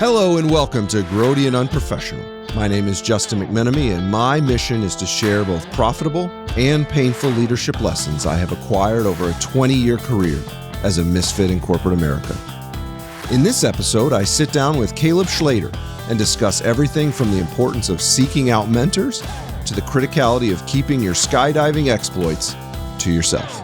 Hello and welcome to Grody UnPrOfEsSiOnAL. My name is Justin McMenamy, and my mission is to share both profitable and painful leadership lessons I have acquired over a 20-year career as a misfit in corporate America. In this episode, I sit down with Caleb Schleder and discuss everything from the importance of seeking out mentors to the criticality of keeping your skydiving exploits to yourself.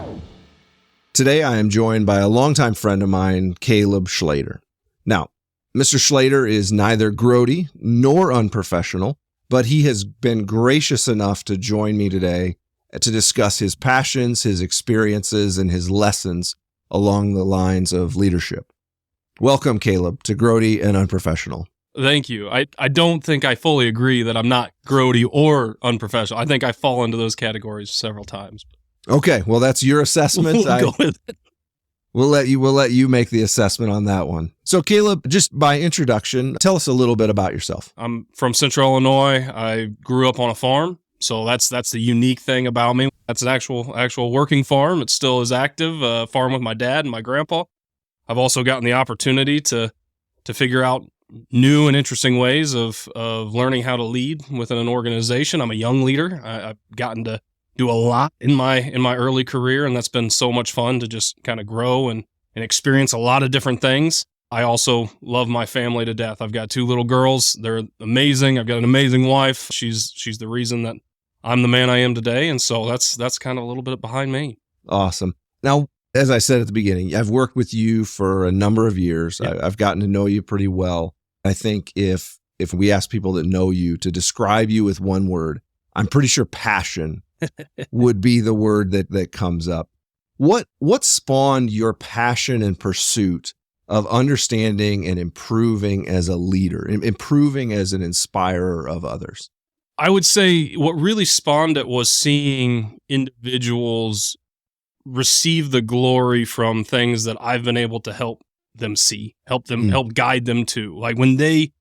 Today, I am joined by a longtime friend of mine, Caleb Schleder. Now, Mr. Schleder is neither grody nor unprofessional, but he has been gracious enough to join me today to discuss his passions, his experiences, and his lessons along the lines of leadership. Welcome, Caleb, to Grody and UnPrOfesSiOnAL. Thank you. I don't think I fully agree that I'm not grody or unprofessional. I think I fall into those categories several times. Okay, well, that's your assessment. We'll go with it. We'll let you make the assessment on that one. So, Caleb, just by introduction, tell us a little bit about yourself. I'm from Central Illinois. I grew up on a farm, so that's the unique thing about me. That's an actual working farm. It still is active. Farm with my dad and my grandpa. I've also gotten the opportunity to figure out new and interesting ways of learning how to lead within an organization. I'm a young leader. I've gotten to do a lot in my early career, and that's been so much fun to just kind of grow and experience a lot of different things. I also love my family to death. I've got 2 little girls. They're amazing. I've got an amazing wife. She's the reason that I'm the man I am today, and so that's kind of a little bit behind me. Awesome. Now, as I said at the beginning, I've worked with you for a number of years. Yeah. I've gotten to know you pretty well. I think if we ask people that know you to describe you with one word, I'm pretty sure passion would be the word that comes up. What spawned your passion and pursuit of understanding and improving as a leader, improving as an inspirer of others? I would say what really spawned it was seeing individuals receive the glory from things that I've been able to help them see, help guide them to. Like when they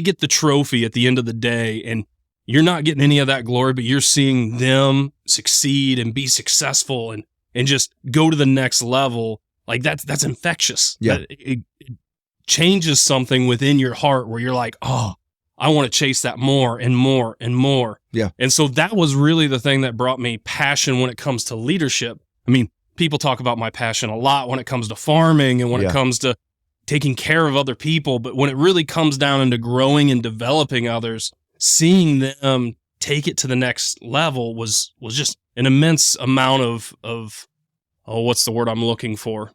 get the trophy at the end of the day, and you're not getting any of that glory, but you're seeing them succeed and be successful and just go to the next level. Like that's infectious. Yeah. It changes something within your heart where you're like, oh, I want to chase that more and more and more. Yeah. And so that was really the thing that brought me passion when it comes to leadership. I mean, people talk about my passion a lot when it comes to farming and when it comes to taking care of other people. But when it really comes down into growing and developing others, seeing them take it to the next level was just an immense amount of what's the word I'm looking for?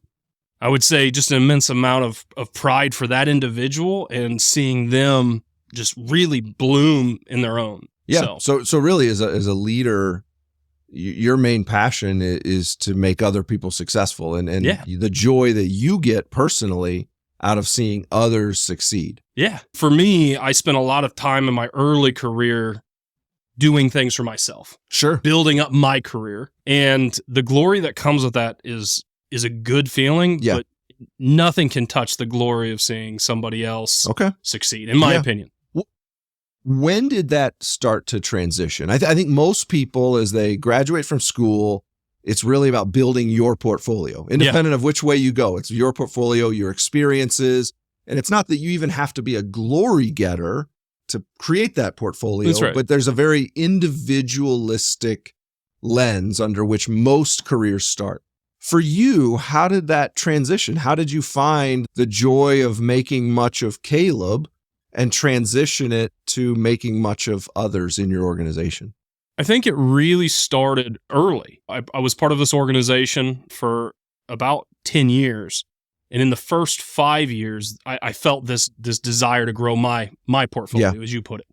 I would say just an immense amount of pride for that individual and seeing them just really bloom in their own. Yeah. So really as a leader, your main passion is to make other people successful and the joy that you get personally out of seeing others succeed. Yeah. For me, I spent a lot of time in my early career doing things for myself. Sure. Building up my career. And the glory that comes with that is a good feeling, but nothing can touch the glory of seeing somebody else succeed, in my opinion. When did that start to transition? I think most people, as they graduate from school, it's really about building your portfolio, independent of which way you go. It's your portfolio, your experiences, and it's not that you even have to be a glory getter to create that portfolio, That's right. But there's a very individualistic lens under which most careers start. For you, how did that transition? How did you find the joy of making much of Caleb and transition it to making much of others in your organization? I think it really started early. I was part of this organization for about 10 years. And in the first 5 years, I felt this desire to grow my portfolio, as you put it.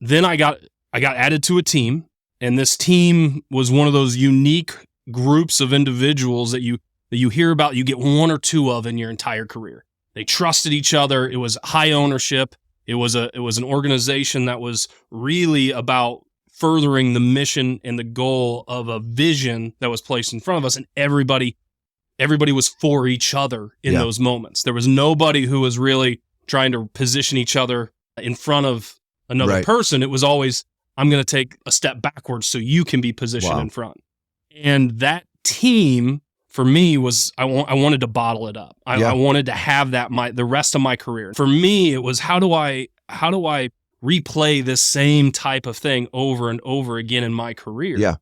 Then I got added to a team, and this team was one of those unique groups of individuals that you hear about, you get 1 or 2 of in your entire career. They trusted each other. It was high ownership. It was an organization that was really about furthering the mission and the goal of a vision that was placed in front of us, and everybody was for each other in those moments. There was nobody who was really trying to position each other in front of another person. It was always, I'm going to take a step backwards so you can be positioned in front. And that team for me was I wanted to bottle it up. I wanted to have that the rest of my career. For me, it was how do I replay this same type of thing over and over again in my career? Yeah.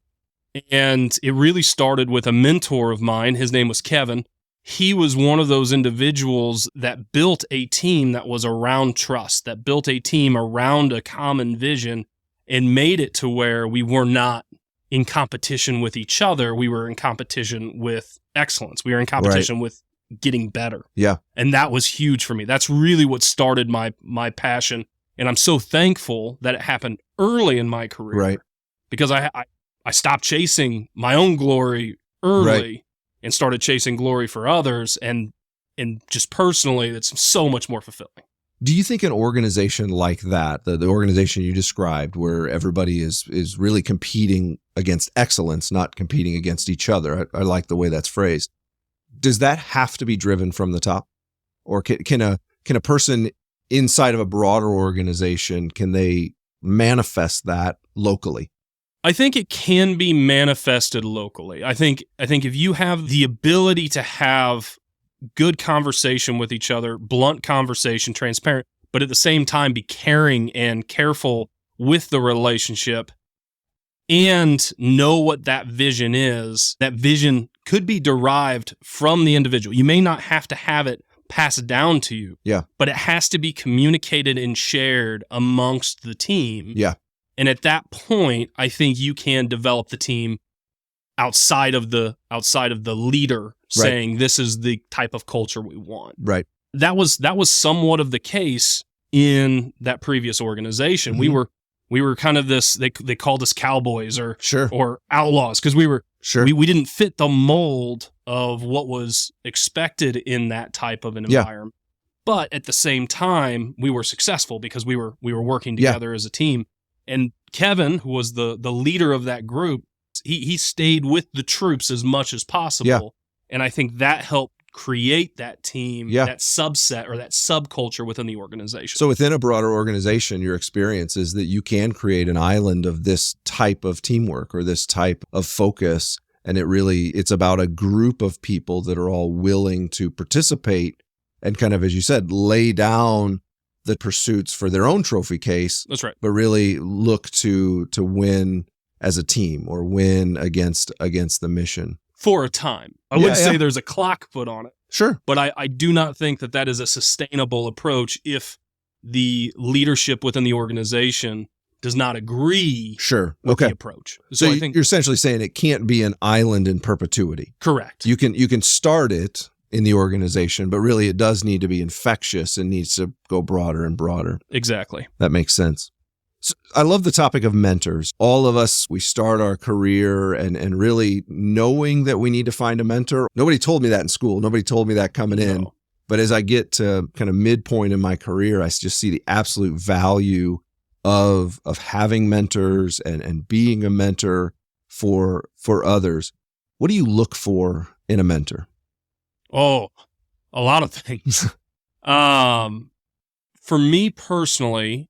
And it really started with a mentor of mine. His name was Kevin. He was one of those individuals that built a team that was around trust, that built a team around a common vision and made it to where we were not in competition with each other. We were in competition with excellence. We were in competition with getting better. Yeah. And that was huge for me. That's really what started my passion. And I'm so thankful that it happened early in my career. Right. Because I stopped chasing my own glory early and started chasing glory for others. And just personally, it's so much more fulfilling. Do you think an organization like that, the organization you described, where everybody is really competing against excellence, not competing against each other, I like the way that's phrased, does that have to be driven from the top? Or can a person inside of a broader organization, can they manifest that locally? I think it can be manifested locally. I think if you have the ability to have good conversation with each other, blunt conversation, transparent, but at the same time be caring and careful with the relationship and know what that vision is. That vision could be derived from the individual. You may not have to have it passed down to you, but it has to be communicated and shared amongst the team. Yeah. And at that point, I think you can develop the team outside of the leader saying this is the type of culture we want. Right. That was somewhat of the case in that previous organization. Mm-hmm. We were kind of this. They called us cowboys or outlaws because we were we didn't fit the mold of what was expected in that type of an environment. But at the same time, we were successful because we were working together as a team. And Kevin, who was the leader of that group, he stayed with the troops as much as possible. Yeah. And I think that helped create that team, that subset or that subculture within the organization. So within a broader organization, your experience is that you can create an island of this type of teamwork or this type of focus. And it's about a group of people that are all willing to participate and kind of, as you said, lay down the pursuits for their own trophy case. That's right. But really look to win as a team or win against the mission. For a time. I would say there's a clock put on it. Sure. But I do not think that is a sustainable approach if the leadership within the organization does not agree with the approach. So I think you're essentially saying it can't be an island in perpetuity. Correct. You can start it in the organization, but really it does need to be infectious and needs to go broader and broader. Exactly. That makes sense. So I love the topic of mentors. All of us, we start our career and really knowing that we need to find a mentor. Nobody told me that in school. Nobody told me that coming in. But as I get to kind of midpoint in my career, I just see the absolute value of having mentors and being a mentor for others. What do you look for in a mentor? Oh, a lot of things. For me personally,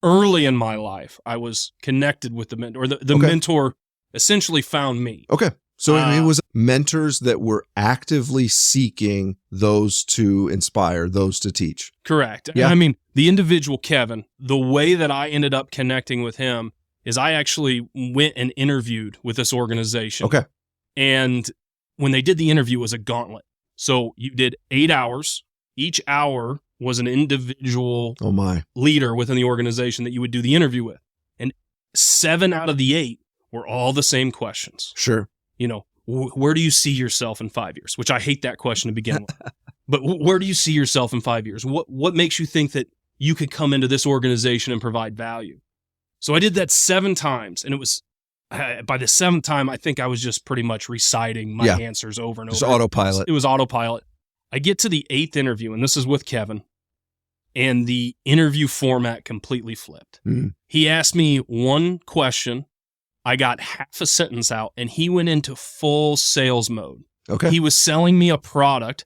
early in my life, I was connected with the mentor. The mentor essentially found me. Okay. So it was mentors that were actively seeking those to inspire, those to teach. Correct. Yeah. I mean, the individual Kevin, the way that I ended up connecting with him is I actually went and interviewed with this organization. Okay. And when they did the interview, it was a gauntlet. So you did 8 hours. Each hour was an individual leader within the organization that you would do the interview with. And 7 out of the 8 were all the same questions. Sure. Where do you see yourself in 5 years? Which I hate that question to begin with. But where do you see yourself in 5 years? What makes you think that you could come into this organization and provide value? So I did that 7 times. And it was, by the 7th time, I think I was just pretty much reciting my answers over and over. Just autopilot. It was autopilot. I get to the 8th interview, and this is with Kevin, and the interview format completely flipped. Mm. He asked me one question. I got half a sentence out, and he went into full sales mode. Okay. He was selling me a product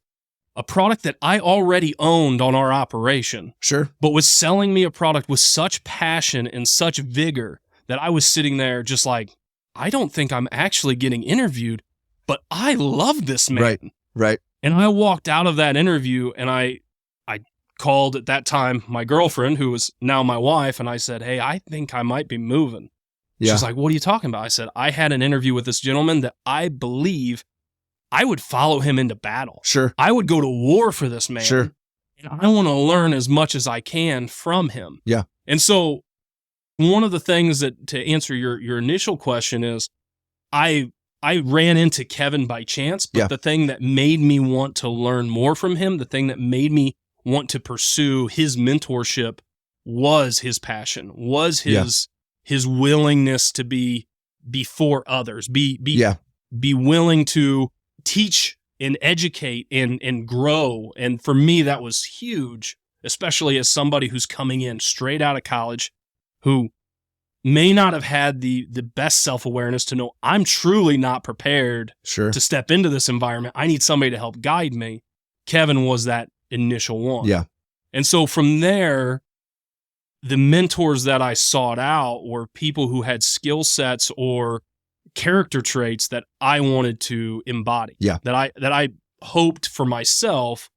that I already owned on our operation. Sure. But was selling me a product with such passion and such vigor that I was sitting there just like, I don't think I'm actually getting interviewed. but I love this man. Right. And I walked out of that interview and I called at that time my girlfriend, who was now my wife, and I said, hey, I think I might be moving. Yeah. She's like, what are you talking about? I said, I had an interview with this gentleman that I believe I would follow him into battle. Sure. I would go to war for this man. Sure. And I want to learn as much as I can from him. Yeah. And so one of the things that, to answer your initial question, is I ran into Kevin by chance, but the thing that made me want to learn more from him, the thing that made me want to pursue his mentorship, was his passion, was his willingness to be before others, be willing to teach and educate and grow. And for me, that was huge, especially as somebody who's coming in straight out of college, who may not have had the best self-awareness to know I'm truly not prepared to step into this environment. I need somebody to help guide me. Kevin was that initial one. Yeah. And so from there, the mentors that I sought out were people who had skill sets or character traits that I wanted to embody. Yeah. That I hoped for myself,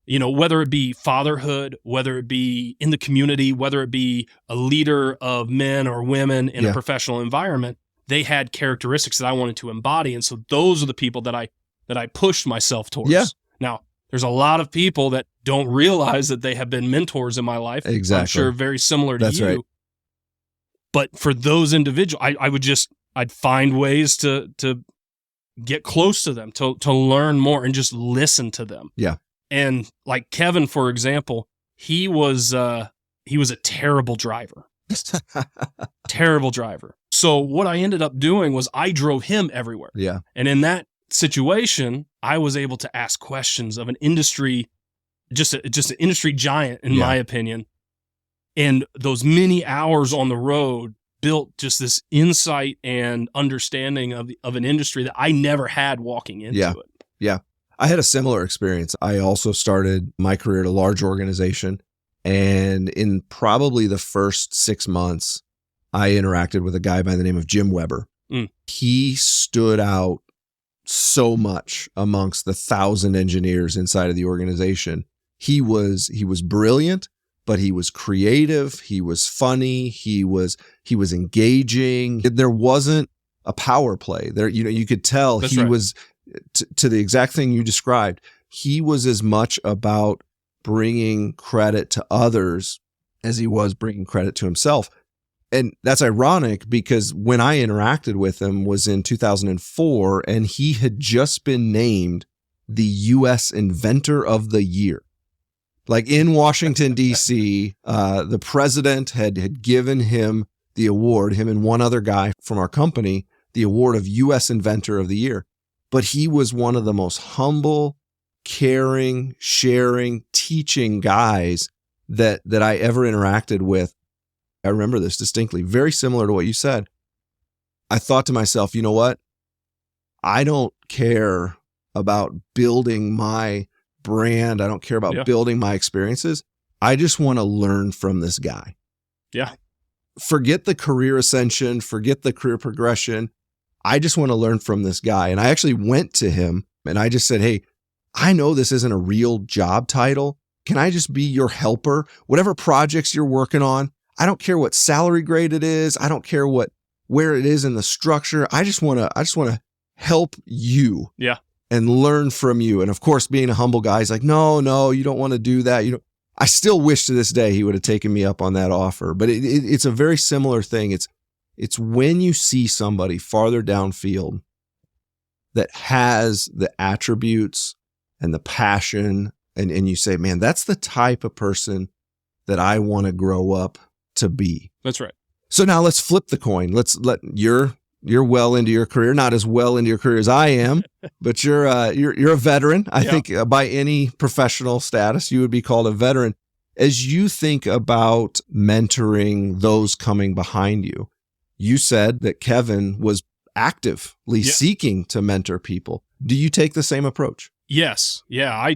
whether it be fatherhood, whether it be in the community, whether it be a leader of men or women in a professional environment, they had characteristics that I wanted to embody. And so those are the people that I pushed myself towards. Yeah. Now, there's a lot of people that don't realize that they have been mentors in my life. Exactly. I'm sure very similar to That's you. Right. But for those individuals, I'd find ways to get close to them, to learn more and just listen to them. Yeah. And like Kevin, for example, he was a terrible driver. Terrible driver. So what I ended up doing was I drove him everywhere. Yeah. And in that situation, I was able to ask questions of an industry, just an industry giant, in my opinion. And those many hours on the road built just this insight and understanding of an industry that I never had walking into it. Yeah. I had a similar experience. I also started my career at a large organization. And in probably the first 6 months, I interacted with a guy by the name of Jim Weber. He stood out so much amongst the 1,000 engineers inside of the organization. He was brilliant, but he was creative. He was funny. He was engaging. There wasn't a power play there. You could tell he was to the exact thing you described. He was as much about bringing credit to others as he was bringing credit to himself. And that's ironic because when I interacted with him was in 2004, and he had just been named the U.S. Inventor of the Year. Like in Washington, D.C., the president had given him the award, him and one other guy from our company, the award of U.S. Inventor of the Year. But he was one of the most humble, caring, sharing, teaching guys that I ever interacted with. I remember this distinctly, very similar to what you said. I thought to myself, you know what? I don't care about building my brand. I don't care about building my experiences. I just want to learn from this guy. Yeah. Forget the career ascension, forget the career progression. I just want to learn from this guy. And I actually went to him and I just said, hey, I know this isn't a real job title. Can I just be your helper? Whatever projects you're working on, I don't care what salary grade it is. I don't care where it is in the structure. I just want to help you. Yeah. And learn from you. And of course, being a humble guy, he's like, no, you don't want to do that. I still wish to this day he would have taken me up on that offer. But it's a very similar thing. It's when you see somebody farther downfield that has the attributes and the passion, and you say, man, that's the type of person that I want to grow up to be. That's right. So now let's flip the coin. You're well into your career, not as well into your career as I am, but you're a veteran. I think by any professional status, you would be called a veteran. As you think about mentoring those coming behind you, you said that Kevin was actively seeking to mentor people. Do you take the same approach? Yes. Yeah.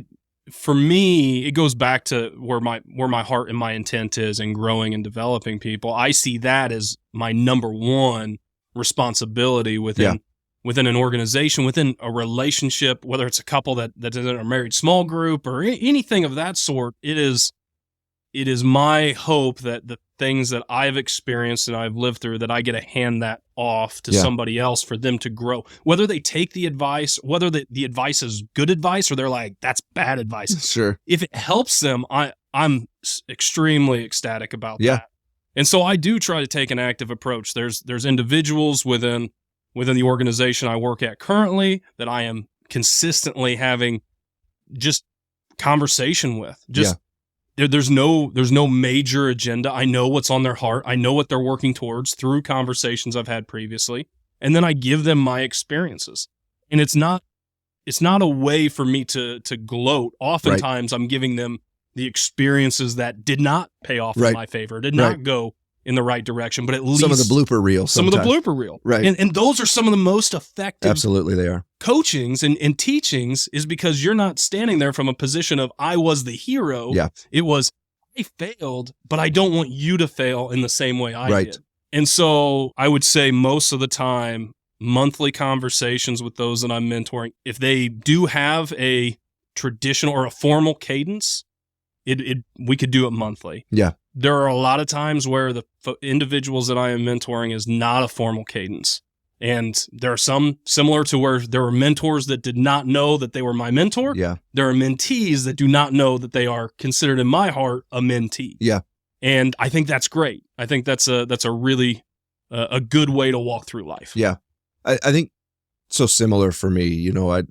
For me, it goes back to where my heart and my intent is in growing and developing people. I see that as my number one responsibility within within an organization, within a relationship, whether it's a couple that's in a married small group or anything of that sort. It is my hope that the things that I've experienced and I've lived through, that I get to hand that off to somebody else for them to grow. Whether they take the advice, whether the advice is good advice or they're like, that's bad advice. Sure. If it helps them, I'm extremely ecstatic about that. And so I do try to take an active approach. There's individuals within the organization I work at currently that I am consistently having just conversation with. There's no major agenda. I know what's on their heart. I know what they're working towards through conversations I've had previously. And then I give them my experiences. And it's not a way for me to gloat. Oftentimes I'm giving them the experiences that did not pay off in my favor, did not go in the right direction, but at least some of the blooper reel. Some of the blooper reel. Right. And those are some of the most effective. Absolutely they are. Coachings and teachings is because you're not standing there from a position of I was the hero. Yeah. It was I failed, but I don't want you to fail in the same way I did. And so I would say most of the time, monthly conversations with those that I'm mentoring, if they do have a traditional or a formal cadence, we could do it monthly. Yeah. There are a lot of times where the individuals that I am mentoring is not a formal cadence. And there are some similar to where there were mentors that did not know that they were my mentor. Yeah. There are mentees that do not know that they are considered in my heart a mentee. Yeah. And I think that's great. I think that's a really a good way to walk through life. Yeah. I think so similar for me. You know,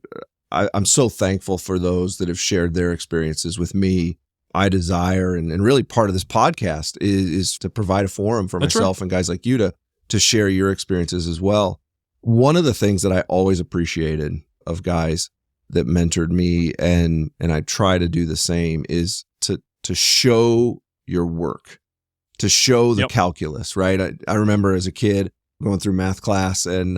I'm so thankful for those that have shared their experiences with me. I desire, and really part of this podcast is to provide a forum for myself and guys like you to share your experiences as well. One of the things that I always appreciated of guys that mentored me, and I try to do the same, is to show your work, to show the calculus, right? I remember as a kid going through math class and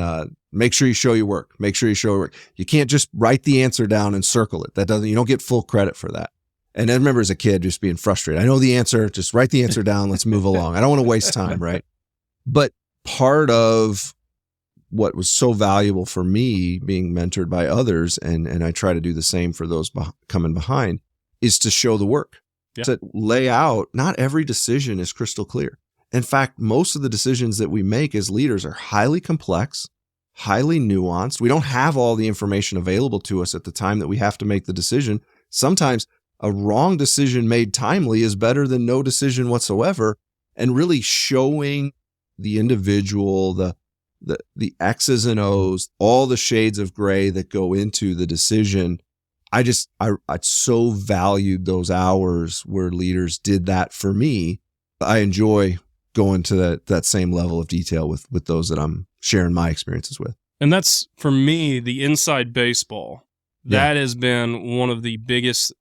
make sure you show your work. Make sure you show your work. You can't just write the answer down and circle it. You don't get full credit for that. And I remember as a kid just being frustrated. I know the answer, just write the answer down. Let's move along. I don't want to waste time, right? But part of what was so valuable for me being mentored by others, and I try to do the same for those coming behind, is to show the work, to lay out. Not every decision is crystal clear. In fact, most of the decisions that we make as leaders are highly complex, highly nuanced. We don't have all the information available to us at the time that we have to make the decision. Sometimes a wrong decision made timely is better than no decision whatsoever. And really showing the individual, the X's and O's, all the shades of gray that go into the decision. I so valued those hours where leaders did that for me. I enjoy going to that same level of detail with those that I'm sharing my experiences with. And that's, for me, the inside baseball. That has been one of the biggest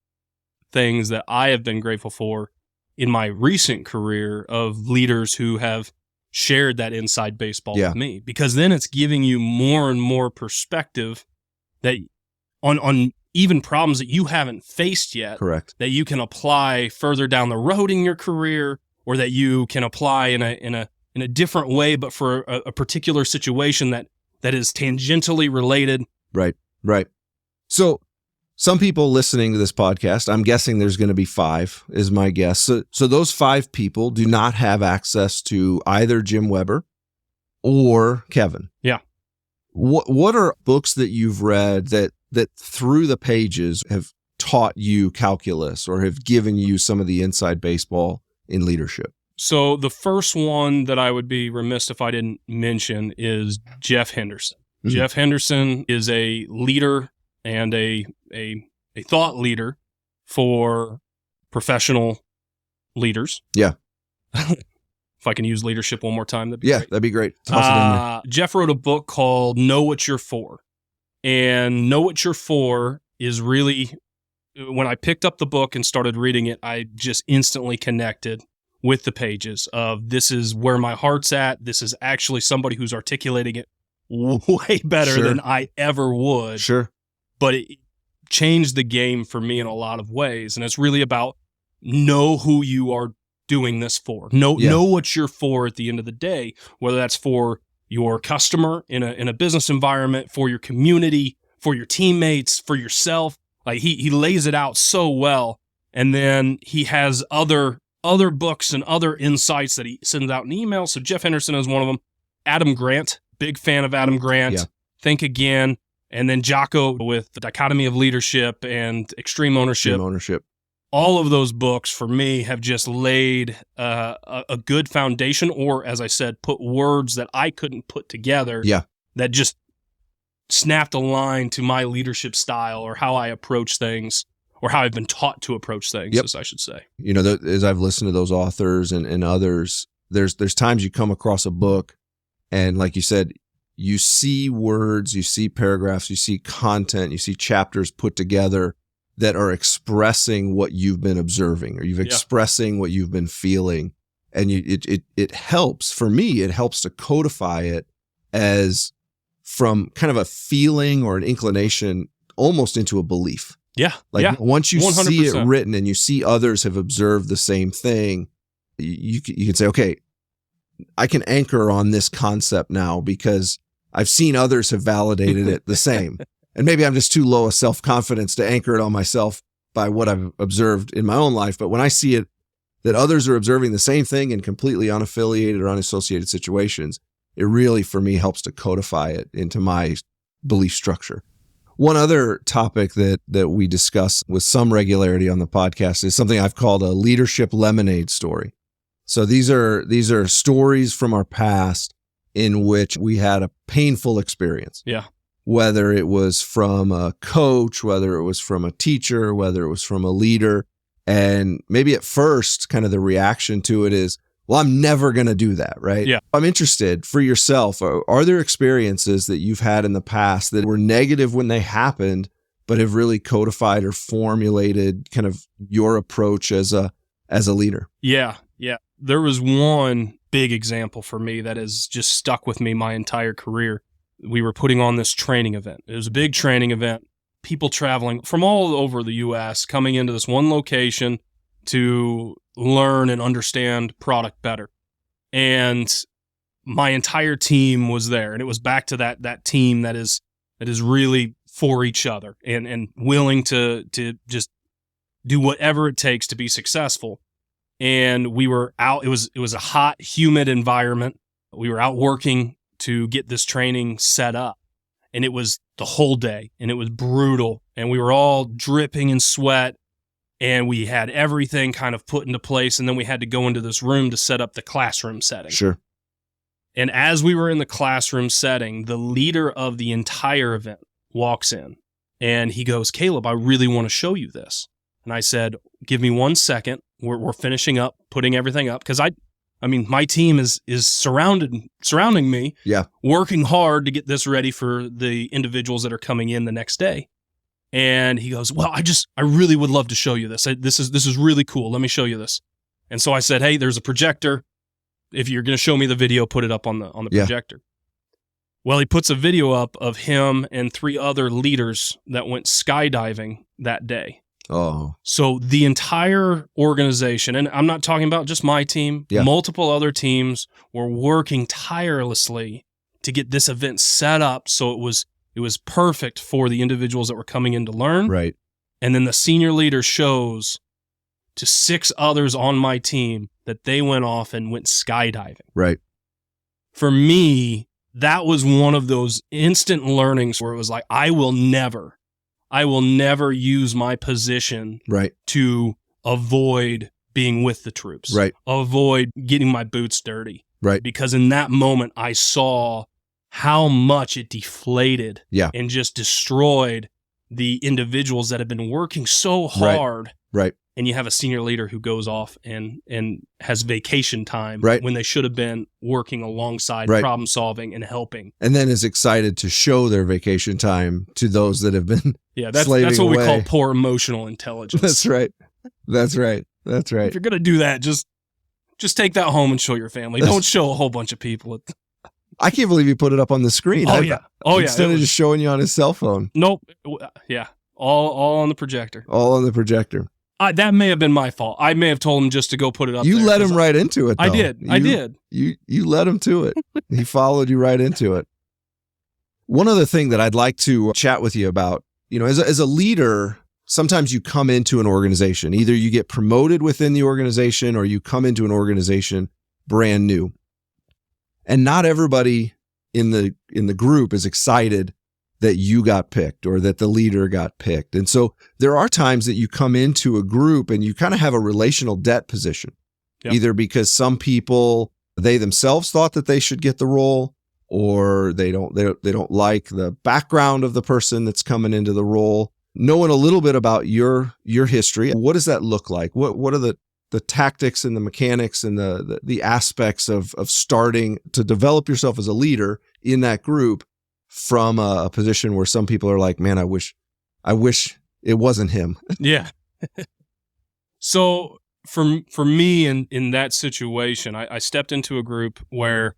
things that I have been grateful for in my recent career of leaders who have shared that inside baseball with me, because then it's giving you more and more perspective that on even problems that you haven't faced yet, correct, that you can apply further down the road in your career, or that you can apply in a different way, but for a particular situation that is tangentially related. Right. So some people listening to this podcast, I'm guessing there's going to be 5, is my guess. So those 5 people do not have access to either Jim Weber or Kevin. Yeah. What are books that you've read that through the pages have taught you calculus or have given you some of the inside baseball in leadership? So the first one that I would be remiss if I didn't mention is Jeff Henderson. Mm-hmm. Jeff Henderson is a leader and a thought leader for professional leaders. Yeah. If I can use leadership one more time, that'd be great. That'd be great. Toss it in there. Jeff wrote a book called Know What You're For. And Know What You're For is really, when I picked up the book and started reading it, I just instantly connected with the pages of, this is where my heart's at. This is actually somebody who's articulating it way better than I ever would. Sure. But it changed the game for me in a lot of ways. And it's really about know who you are doing this for. Know what you're for at the end of the day, whether that's for your customer in a business environment, for your community, for your teammates, for yourself. Like he lays it out so well. And then he has other books and other insights that he sends out in email. So Jeff Henderson is one of them. Adam Grant, big fan of Adam Grant. Yeah. Think Again. And then Jocko with The Dichotomy of Leadership and Extreme Ownership. All of those books for me have just laid a good foundation, or as I said, put words that I couldn't put together. Yeah. That just snapped a line to my leadership style, or how I approach things, or how I've been taught to approach things, as I should say. You know, as I've listened to those authors and others, there's times you come across a book and, like you said, you see words, you see paragraphs, you see content, you see chapters put together that are expressing what you've been observing, or you've expressing what you've been feeling. And it helps, for me, it helps to codify it as from kind of a feeling or an inclination almost into a belief. Yeah. Once you 100%. see it written and you see others have observed the same thing, you can say, okay, I can anchor on this concept now because I've seen others have validated it the same. And maybe I'm just too low of self-confidence to anchor it on myself by what I've observed in my own life. But when I see it, that others are observing the same thing in completely unaffiliated or unassociated situations, it really, for me, helps to codify it into my belief structure. One other topic that we discuss with some regularity on the podcast is something I've called a leadership lemonade story. So these are stories from our past in which we had a painful experience. Yeah. Whether it was from a coach, whether it was from a teacher, whether it was from a leader. And maybe at first, kind of the reaction to it is, well, I'm never going to do that, right? Yeah. I'm interested for yourself. Are there experiences that you've had in the past that were negative when they happened, but have really codified or formulated kind of your approach as a leader? Yeah. There was one big example for me that has just stuck with me my entire career. We were putting on this training event. It was a big training event. People traveling from all over the U.S. coming into this one location to learn and understand product better. And my entire team was there. And it was back to that team that is really for each other and willing to just do whatever it takes to be successful. And we were out. It was a hot, humid environment. We were out working to get this training set up. And it was the whole day, and it was brutal. And we were all dripping in sweat, and we had everything kind of put into place. And then we had to go into this room to set up the classroom setting. Sure. And as we were in the classroom setting, the leader of the entire event walks in, and he goes, "Caleb, I really want to show you this." And I said, "Give me 1 second. We're finishing up, putting everything up." Because I mean, my team is surrounding me, working hard to get this ready for the individuals that are coming in the next day. And he goes, "Well, I really would love to show you this. This is really cool. Let me show you this." And so I said, "Hey, there's a projector. If you're going to show me the video, put it up on the projector." Well, he puts a video up of him and 3 other leaders that went skydiving that day. Oh. So the entire organization, and I'm not talking about just my team, multiple other teams were working tirelessly to get this event set up so it was perfect for the individuals that were coming in to learn. Right. And then the senior leader shows to 6 others on my team that they went off and went skydiving. Right. For me, that was one of those instant learnings where it was like, I will never use my position to avoid being with the troops, avoid getting my boots dirty. Right. Because in that moment, I saw how much it deflated and just destroyed the individuals that have been working so hard. Right. And you have a senior leader who goes off and has vacation time when they should have been working alongside problem solving and helping. And then is excited to show their vacation time to those that have been that's slaving what away. We call poor emotional intelligence. That's right. If you're going to do that, just take that home and show your family. Don't show a whole bunch of people. I can't believe you put it up on the screen. Instead of just showing you on his cell phone. Nope. Yeah. All on the projector. All on the projector. That may have been my fault. I may have told him just to go put it up there. You let him right into it, though. I did. You led him to it. He followed you right into it. One other thing that I'd like to chat with you about, as a leader, sometimes you come into an organization. Either you get promoted within the organization or you come into an organization brand new. And not everybody in the group is excited that you got picked or that the leader got picked. And so there are times that you come into a group and you kind of have a relational debt position, either because some people, they themselves thought that they should get the role, or they don't like the background of the person that's coming into the role. Knowing a little bit about your history, what does that look like? What are the tactics and the mechanics and the aspects of starting to develop yourself as a leader in that group from a position where some people are like, man, I wish it wasn't him. Yeah. So for me in that situation, I stepped into a group where,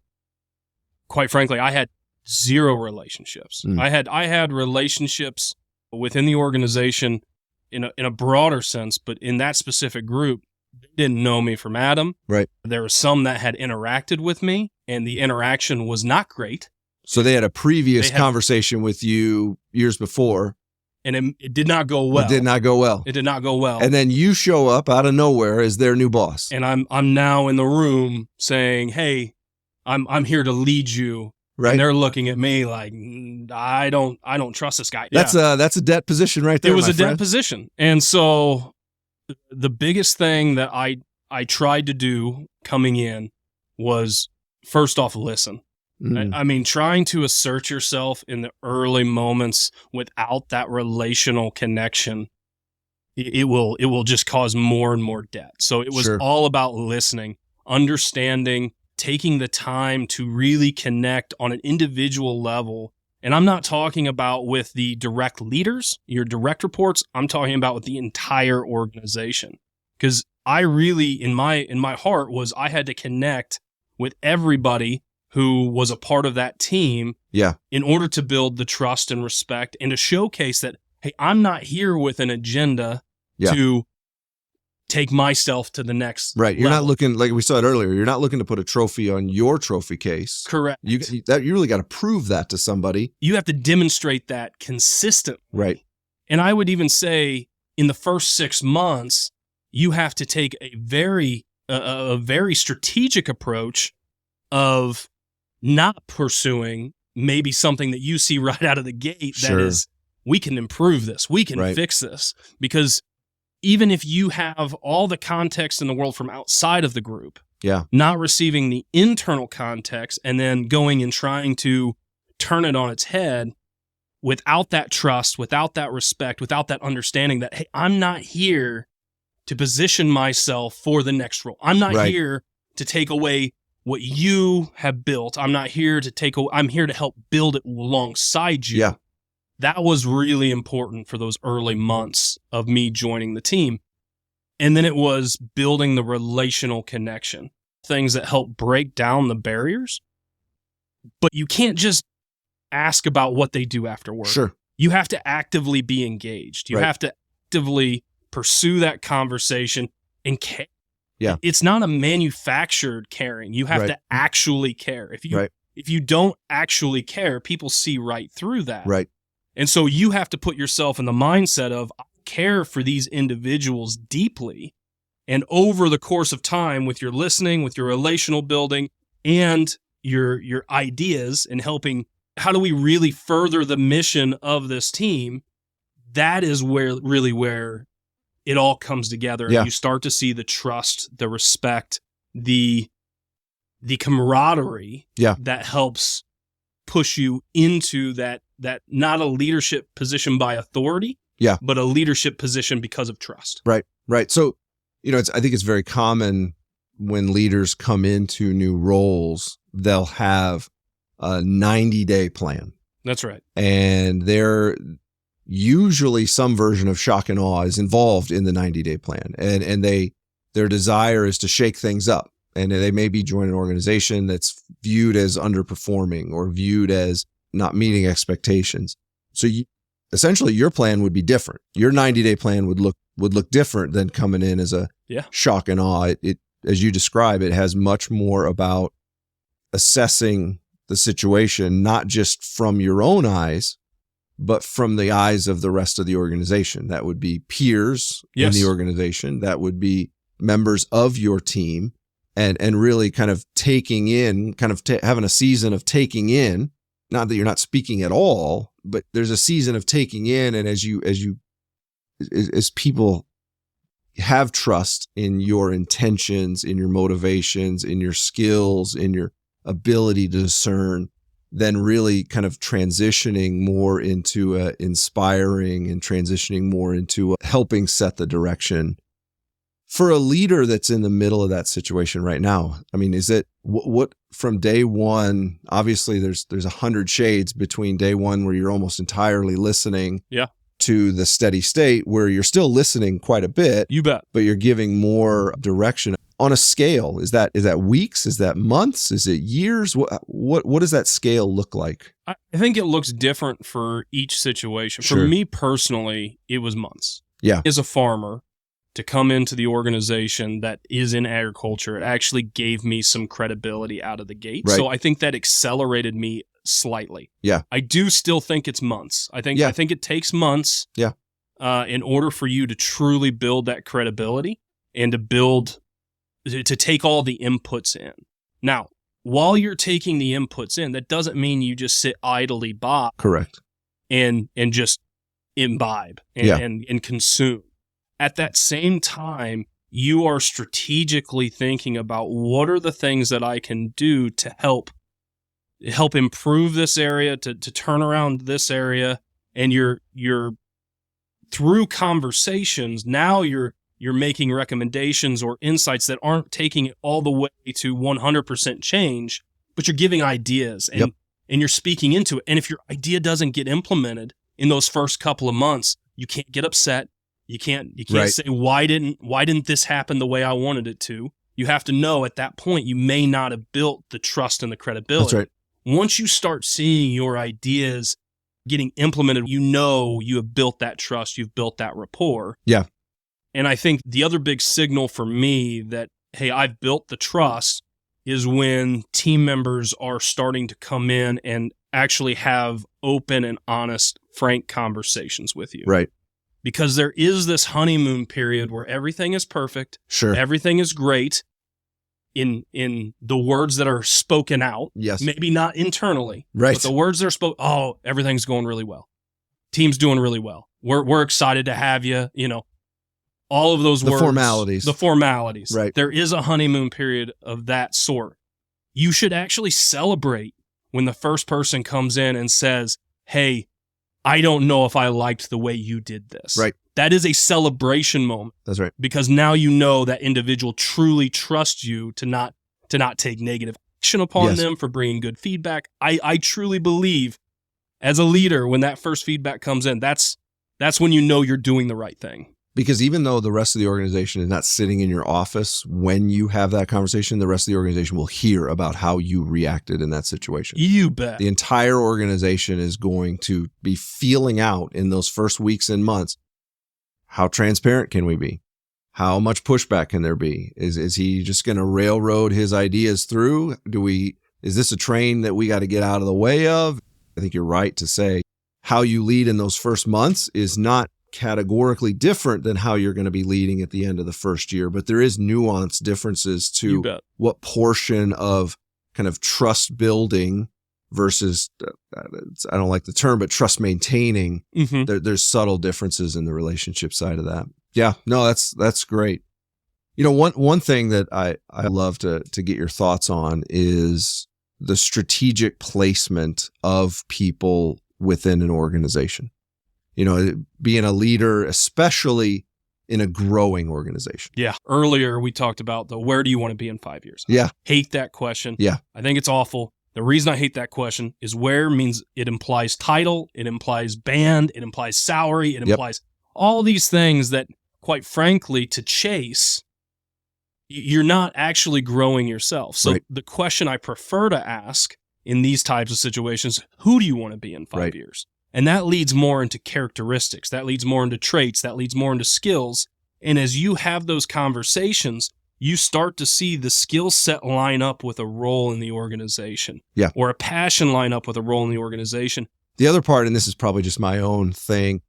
quite frankly, I had zero relationships. I had relationships within the organization in a broader sense, but in that specific group, they didn't know me from Adam. Right. There were some that had interacted with me, and the interaction was not great. So they had a previous conversation with you years before. And it did not go well. It did not go well. And then you show up out of nowhere as their new boss. And I'm now in the room saying, hey, I'm here to lead you. Right. And they're looking at me like, I don't trust this guy. That's a debt position right there. It was a debt position. And so the biggest thing that I tried to do coming in was, first off, listen. I mean, trying to assert yourself in the early moments without that relational connection, it will just cause more and more debt. So it was all about listening, understanding, taking the time to really connect on an individual level. And I'm not talking about with the direct leaders, your direct reports. I'm talking about with the entire organization. Because I really, in my heart, was I had to connect with everybody who was a part of that team in order to build the trust and respect and to showcase that, hey, I'm not here with an agenda to take myself to the next You're level. Not looking, like we said earlier, you're not looking to put a trophy on your trophy case. Correct. You really got to prove that to somebody. You have to demonstrate that consistently. Right. And I would even say in the first 6 months, you have to take a very strategic approach of not pursuing maybe something that you see right out of the gate that is, we can improve this, we can fix this. Because even if you have all the context in the world from outside of the group, not receiving the internal context and then going and trying to turn it on its head without that trust, without that respect, without that understanding that, hey, I'm not here to position myself for the next role. I'm not here to take away what you have built. I'm not here to I'm here to help build it alongside you. Yeah. That was really important for those early months of me joining the team. And then it was building the relational connection, things that help break down the barriers. But you can't just ask about what they do after work. Sure. You have to actively be engaged. You have to actively pursue that conversation and care. Yeah. It's not a manufactured caring. You have to actually care. If you don't actually care, people see right through that. Right. And so you have to put yourself in the mindset of, I care for these individuals deeply. And over the course of time, with your listening, with your relational building, and your ideas and helping, how do we really further the mission of this team? That is where it all comes together. And you start to see the trust, the respect, the camaraderie that helps push you into that not a leadership position by authority, but a leadership position because of trust. Right. So, I think it's very common when leaders come into new roles, they'll have a 90-day plan. That's right. And they're usually some version of shock and awe is involved in the 90-day plan. And their desire is to shake things up. And they maybe join an organization that's viewed as underperforming or viewed as not meeting expectations. So essentially your plan would be different. Your 90-day plan would look would look different than coming in as a shock and awe. It, as you describe, it has much more about assessing the situation, not just from your own eyes, but from the eyes of the rest of the organization. That would be peers in the organization. That would be members of your team, and really kind of taking in, having a season of taking in, not that you're not speaking at all, but there's a season of taking in. And as people have trust in your intentions, in your motivations, in your skills, in your ability to discern, then really kind of transitioning more into inspiring and transitioning more into helping set the direction for a leader that's in the middle of that situation right now. I mean, is it what from day one? Obviously, there's 100 shades between day one where you're almost entirely listening, to the steady state where you're still listening quite a bit. You bet, but you're giving more direction on a scale. Is that weeks? Is that months? Is it years? What does that scale look like? I think it looks different for each situation. For me personally, it was months. Yeah, as a farmer, to come into the organization that is in agriculture, it actually gave me some credibility out of the gate. Right. So I think that accelerated me slightly. Yeah. I do still think it's months. I think it takes months in order for you to truly build that credibility and to take all the inputs in. Now, while you're taking the inputs in, that doesn't mean you just sit idly by. Correct. And just imbibe and consume. At that same time, you are strategically thinking about what are the things that I can do to help improve this area, to turn around this area. And you're through conversations, now you're making recommendations or insights that aren't taking it all the way to 100% change, but you're giving ideas and you're speaking into it. And if your idea doesn't get implemented in those first couple of months, you can't get upset. You can't say, why didn't this happen the way I wanted it to? You have to know at that point, you may not have built the trust and the credibility. That's right. Once you start seeing your ideas getting implemented, you have built that trust, you've built that rapport. Yeah. And I think the other big signal for me that, hey, I've built the trust is when team members are starting to come in and actually have open and honest, frank conversations with you. Right. Because there is this honeymoon period where everything is perfect. Sure. Everything is great in the words that are spoken out. Yes. Maybe not internally. Right. But the words that are spoken, everything's going really well. Team's doing really well. We're excited to have you, all of those words. The formalities. Right. There is a honeymoon period of that sort. You should actually celebrate when the first person comes in and says, hey, I don't know if I liked the way you did this. Right. That is a celebration moment. That's right. Because now you know that individual truly trusts you to not take negative action upon them for bringing good feedback. I truly believe as a leader, when that first feedback comes in, that's when you know you're doing the right thing. Because even though the rest of the organization is not sitting in your office, when you have that conversation, the rest of the organization will hear about how you reacted in that situation. You bet. The entire organization is going to be feeling out in those first weeks and months. How transparent can we be? How much pushback can there be? Is he just going to railroad his ideas through? Is this a train that we got to get out of the way of? I think you're right to say how you lead in those first months is not categorically different than how you're going to be leading at the end of the first year, but there is nuanced differences to what portion of kind of trust building versus, I don't like the term, but trust maintaining. Mm-hmm. There's subtle differences in the relationship side of that. Yeah, no, that's great. One thing that I love to get your thoughts on is the strategic placement of people within an organization. Being a leader, especially in a growing organization. Yeah. Earlier, we talked about where do you want to be in 5 years? Yeah. Hate that question. Yeah. I think it's awful. The reason I hate that question is where means it implies title, it implies band, it implies salary, it implies all these things that, quite frankly, to chase, you're not actually growing yourself. So the question I prefer to ask in these types of situations, who do you want to be in 5 years? And that leads more into characteristics. That leads more into traits. That leads more into skills. And as you have those conversations, you start to see the skill set line up with a role in the organization. Yeah. Or a passion line up with a role in the organization. The other part, and this is probably just my own thing,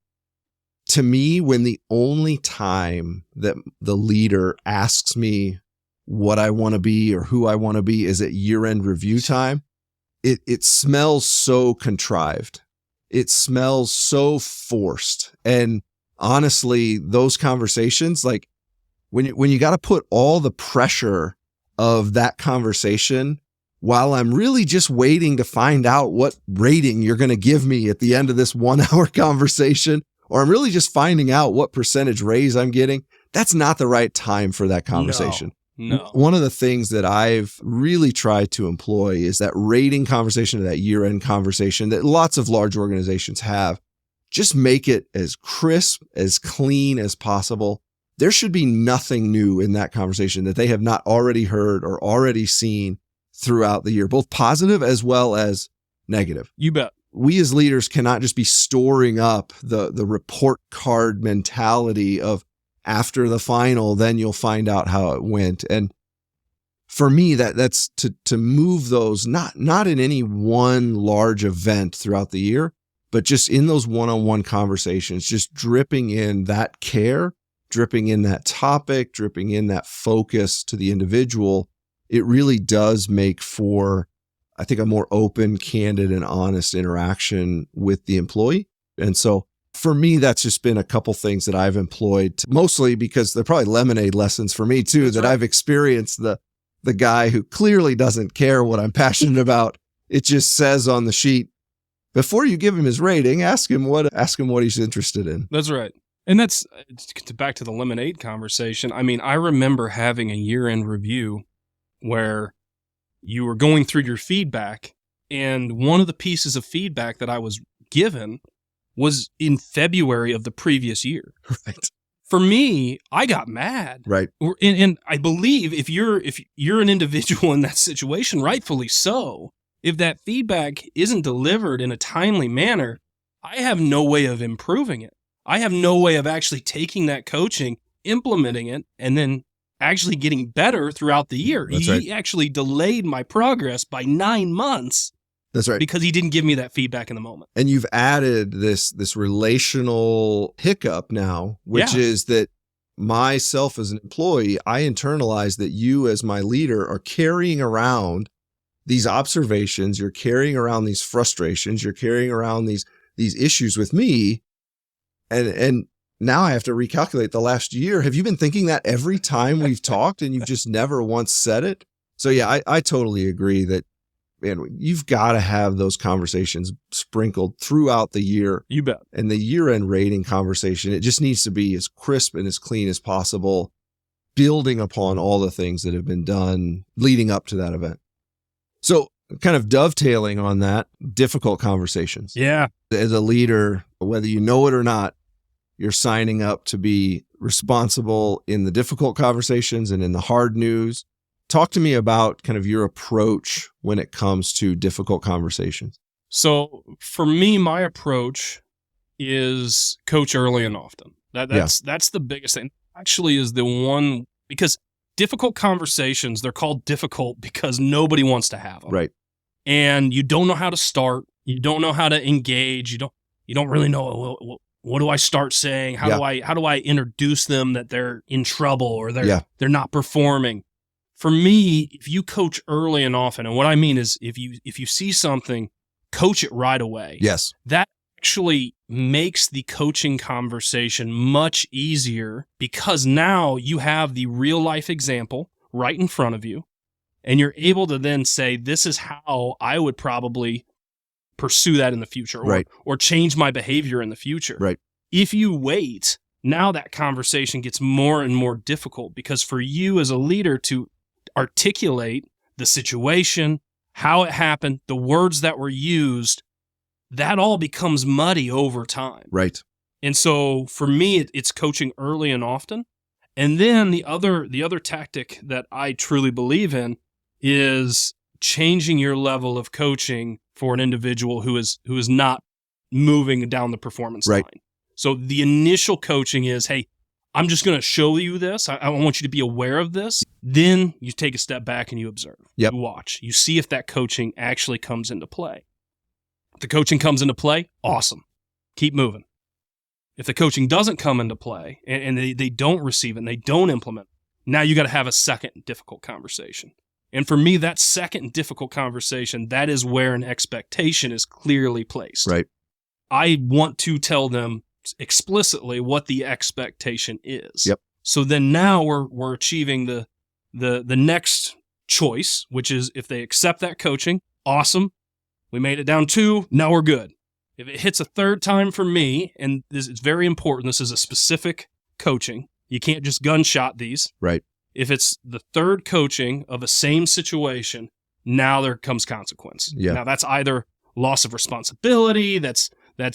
to me, when the only time that the leader asks me what I want to be or who I want to be is at year-end review time, it smells so contrived. It smells so forced. And honestly, those conversations, like when you got to put all the pressure of that conversation while I'm really just waiting to find out what rating you're going to give me at the end of this 1 hour conversation, or I'm really just finding out what percentage raise I'm getting, that's not the right time for that conversation. No. One of the things that I've really tried to employ is that rating conversation, that year-end conversation that lots of large organizations have. Just make it as crisp, as clean as possible. There should be nothing new in that conversation that they have not already heard or already seen throughout the year, both positive as well as negative. You bet. We as leaders cannot just be storing up the report card mentality of after the final, then you'll find out how it went. And for me, that's to move those, not in any one large event throughout the year, but just in those one-on-one conversations, just dripping in that care, dripping in that topic, dripping in that focus to the individual. It really does make for, I think, a more open, candid, and honest interaction with the employee. And so for me, that's just been a couple things that I've employed, mostly because they're probably lemonade lessons for me too, that I've experienced the guy who clearly doesn't care what I'm passionate about. It just says on the sheet, before you give him his rating, ask him what he's interested in. That's right. And that's back to the lemonade conversation. I mean, I remember having a year-end review where you were going through your feedback, and one of the pieces of feedback that I was given was in February of the previous year. Right. For me, I got mad. Right. And I believe if you're an individual in that situation, rightfully so, if that feedback isn't delivered in a timely manner, I have no way of improving it. I have no way of actually taking that coaching, implementing it, and then actually getting better throughout the year. He actually delayed my progress by 9 months. That's right. Because he didn't give me that feedback in the moment. And you've added this relational hiccup now, which is that myself as an employee, I internalize that you as my leader are carrying around these observations, you're carrying around these frustrations, you're carrying around these issues with me. And now I have to recalculate the last year. Have you been thinking that every time we've talked and you've just never once said it? So yeah, I totally agree that, man, you've got to have those conversations sprinkled throughout the year. You bet. And the year-end rating conversation, it just needs to be as crisp and as clean as possible, building upon all the things that have been done leading up to that event. So kind of dovetailing on that, difficult conversations. Yeah. As a leader, whether you know it or not, you're signing up to be responsible in the difficult conversations and in the hard news. Talk to me about kind of your approach when it comes to difficult conversations. So for me, my approach is coach early and often. That's the biggest thing. Actually is the one, because difficult conversations, they're called difficult because nobody wants to have them. Right. And you don't know how to start. You don't know how to engage. You don't really know, what do I start saying? How do I introduce them that they're in trouble or they're not performing? For me, if you coach early and often, and what I mean is if you see something, coach it right away. Yes. That actually makes the coaching conversation much easier because now you have the real life example right in front of you, and you're able to then say, this is how I would probably pursue that in the future or change my behavior in the future. Right. If you wait, now that conversation gets more and more difficult because for you as a leader to articulate the situation, how it happened, the words that were used, that all becomes muddy over time. Right. And so for me, it's coaching early and often. And then the other tactic that I truly believe in is changing your level of coaching for an individual who is not moving down the performance Right. line. So the initial coaching is, hey, I'm just going to show you this. I want you to be aware of this. Then you take a step back and you observe. Yep. You watch. You see if that coaching actually comes into play. If the coaching comes into play, awesome. Keep moving. If the coaching doesn't come into play and they don't receive it and they don't implement, now you got to have a second difficult conversation. And for me, that second difficult conversation, that is where an expectation is clearly placed. Right. I want to tell them explicitly what the expectation is. Yep. So then now we're achieving the next choice, which is if they accept that coaching, awesome. We made it down 2, now we're good. If it hits a third time for me, and this is very important, this is a specific coaching. You can't just gunshot these. Right. If it's the third coaching of a same situation, now there comes consequence. Yeah. Now that's either loss of responsibility, that's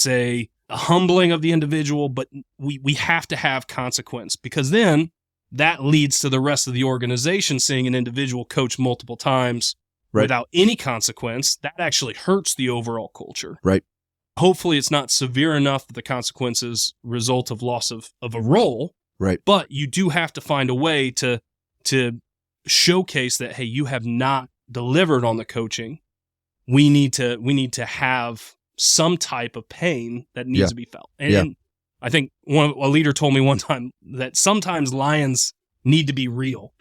a humbling of the individual, but we have to have consequence, because then that leads to the rest of the organization seeing an individual coach multiple times without any consequence. That actually hurts the overall culture. Right. Hopefully it's not severe enough that the consequences result of loss of a role. Right. But you do have to find a way to showcase that, hey, you have not delivered on the coaching. We need to have some type of pain that needs to be felt. And I think a leader told me one time that sometimes lions need to be real.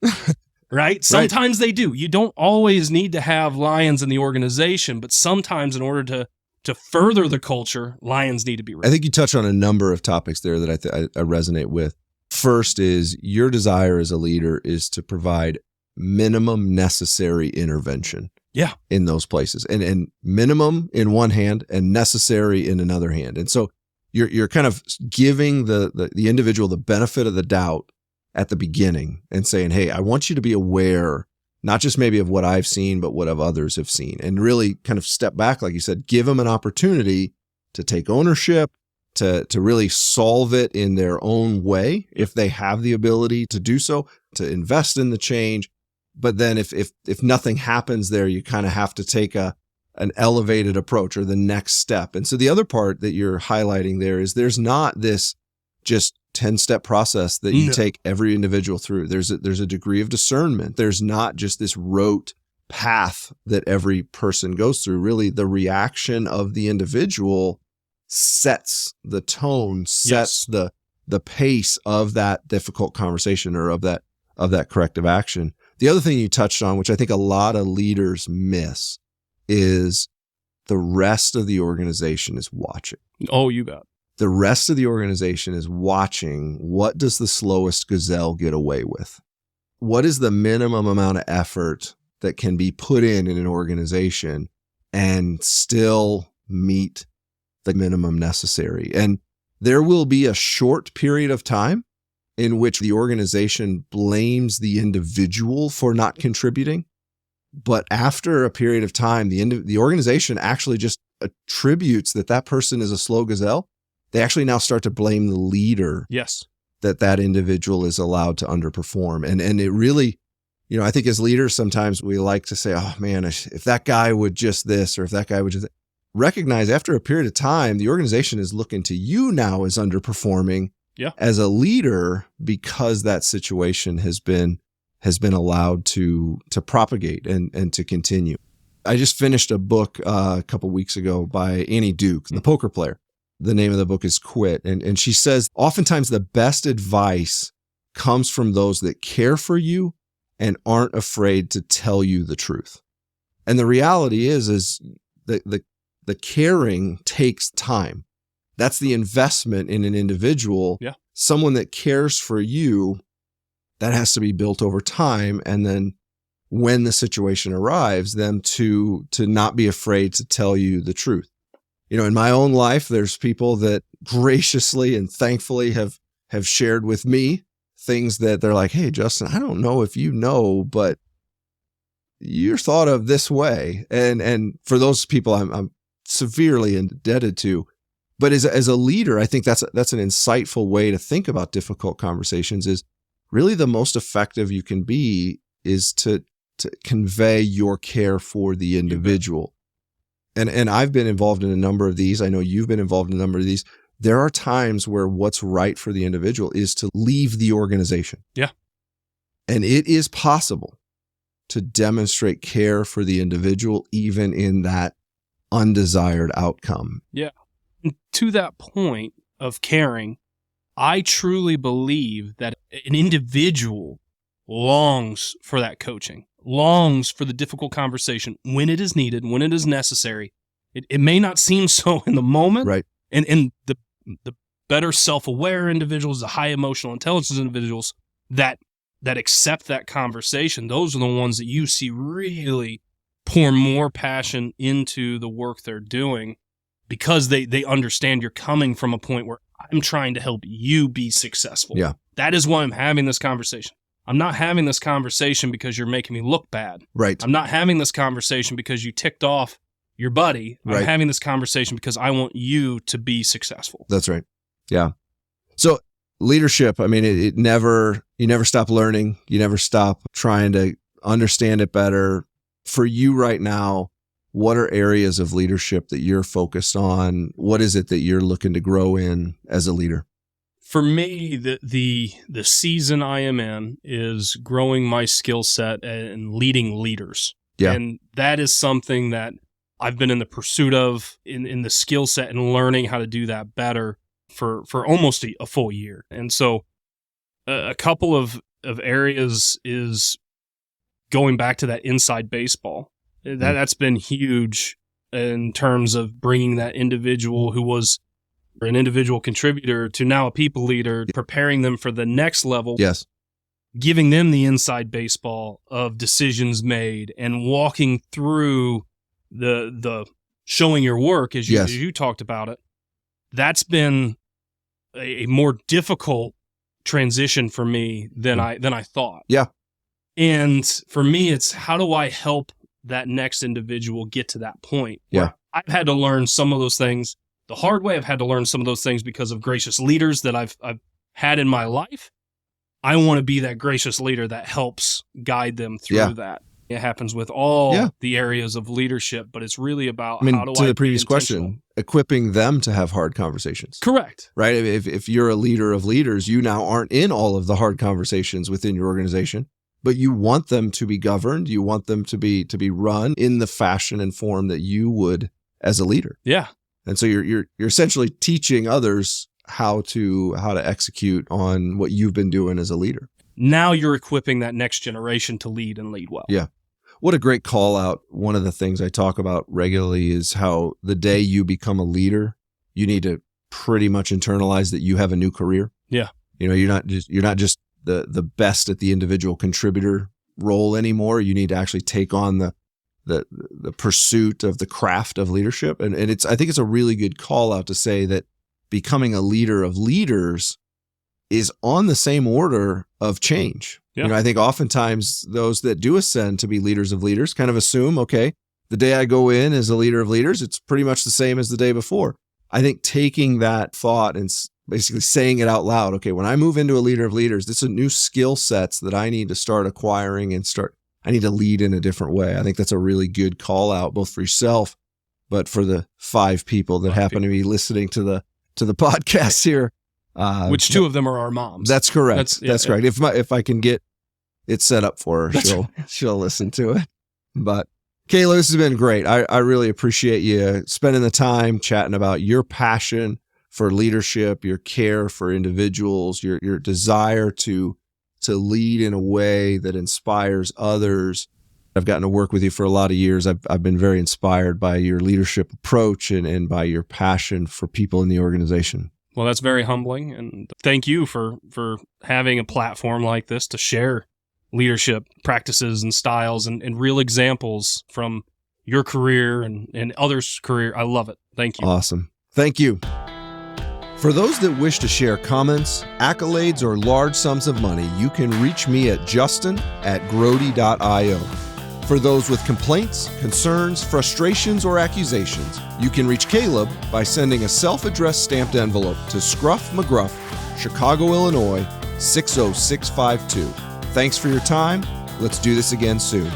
Right? Sometimes they do. You don't always need to have lions in the organization, but sometimes in order to further the culture, lions need to be real. I think you touch on a number of topics there that I resonate with. First is your desire as a leader is to provide minimum necessary intervention. Yeah. In those places, and minimum in one hand and necessary in another hand. And so you're kind of giving the individual the benefit of the doubt at the beginning and saying, hey, I want you to be aware, not just maybe of what I've seen, but what others have seen, and really kind of step back, like you said, give them an opportunity to take ownership, to really solve it in their own way if they have the ability to do so, to invest in the change. But then if nothing happens there, you kind of have to take an elevated approach or the next step. And so the other part that you're highlighting there is there's not this just 10-step process that you take every individual through. There's a degree of discernment. There's not just this rote path that every person goes through. Really, the reaction of the individual sets the tone, sets the pace of that difficult conversation or of that corrective action. The other thing you touched on, which I think a lot of leaders miss, is the rest of the organization is watching. Oh, you bet. The rest of the organization is watching. What does the slowest gazelle get away with? What is the minimum amount of effort that can be put in an organization and still meet the minimum necessary? And there will be a short period of time in which the organization blames the individual for not contributing. But after a period of time, the organization actually just attributes that person is a slow gazelle. They actually now start to blame the leader. Yes. That individual is allowed to underperform. And it really, I think as leaders, sometimes we like to say, oh man, if that guy would just this, or if that guy would just that. Recognize after a period of time, the organization is looking to you now as underperforming as a leader, because that situation has been allowed to propagate and to continue. I just finished a book a couple weeks ago by Annie Duke, the poker player. The name of the book is Quit. And she says, oftentimes the best advice comes from those that care for you and aren't afraid to tell you the truth. And the reality is the caring takes time. That's the investment in an individual. Yeah. Someone that cares for you, that has to be built over time. And then when the situation arrives, them to not be afraid to tell you the truth. In my own life, there's people that graciously and thankfully have shared with me things that they're like, hey, Justin, I don't know if you know, but you're thought of this way. And for those people, I'm severely indebted to. But as a leader, I think that's an insightful way to think about difficult conversations. Is really the most effective you can be is to convey your care for the individual. And I've been involved in a number of these. I know you've been involved in a number of these. There are times where what's right for the individual is to leave the organization. Yeah. And it is possible to demonstrate care for the individual, even in that undesired outcome. Yeah. And to that point of caring, I truly believe that an individual longs for that coaching, longs for the difficult conversation when it is needed, when it is necessary. It may not seem so in the moment. Right. And the better self-aware individuals, the high emotional intelligence individuals that accept that conversation, those are the ones that you see really pour more passion into the work they're doing because they understand you're coming from a point where I'm trying to help you be successful. Yeah. That is why I'm having this conversation. I'm not having this conversation because you're making me look bad. Right. I'm not having this conversation because you ticked off your buddy. I'm having this conversation because I want you to be successful. That's right. Yeah. So leadership, I mean, you never stop learning. You never stop trying to understand it better. For you right now, what are areas of leadership that you're focused on? What is it that you're looking to grow in as a leader? For me, the season I am in is growing my skill set and leading leaders. Yeah. And that is something that I've been in the pursuit of in the skill set and learning how to do that better for almost a full year. And so a couple of areas is going back to that inside baseball. That's been huge in terms of bringing that individual who was an individual contributor to now a people leader, preparing them for the next level. Yes. Giving them the inside baseball of decisions made and walking through the showing your work as you talked about it. That's been a more difficult transition for me than I thought. Yeah. And for me, it's how do I help that next individual get to that point? Yeah. I've had to learn some of those things the hard way. I've had to learn some of those things because of gracious leaders that I've had in my life. I want to be that gracious leader that helps guide them through that. It happens with all the areas of leadership, but it's really about how do I to the previous question, equipping them to have hard conversations. Correct. Right? If you're a leader of leaders, you now aren't in all of the hard conversations within your organization, but you want them to be governed. You want them to be run in the fashion and form that you would as a leader. Yeah. And so you're essentially teaching others how to execute on what you've been doing as a leader. Now you're equipping that next generation to lead and lead well. Yeah. What a great call out. One of the things I talk about regularly is how the day you become a leader, you need to pretty much internalize that you have a new career. Yeah. You know, you're not just the best at the individual contributor role anymore. You need to actually take on the pursuit of the craft of leadership. And I think it's a really good call out to say that becoming a leader of leaders is on the same order of change. Yeah. You know, I think oftentimes those that do ascend to be leaders of leaders kind of assume, okay, the day I go in as a leader of leaders, it's pretty much the same as the day before. I think taking that thought and basically saying it out loud, okay, when I move into a leader of leaders, this is new skill sets that I need to start acquiring and I need to lead in a different way. I think that's a really good call out, both for yourself, but for the 5 people that happen to be listening to the podcast here. Which 2 of them are our moms. That's correct. That's correct. If I can get it set up for her, she'll listen to it. But Caleb, this has been great. I really appreciate you spending the time chatting about your passion for leadership, your care for individuals, your desire to lead in a way that inspires others. I've gotten to work with you for a lot of years. I've been very inspired by your leadership approach and by your passion for people in the organization. Well, that's very humbling, and thank you for having a platform like this to share leadership practices and styles and real examples from your career and others' career. I love it. Thank you. Awesome. Thank you. For those that wish to share comments, accolades, or large sums of money, you can reach me at justin@grody.io. For those with complaints, concerns, frustrations, or accusations, you can reach Caleb by sending a self-addressed stamped envelope to Scruff McGruff, Chicago, Illinois, 60652. Thanks for your time. Let's do this again soon.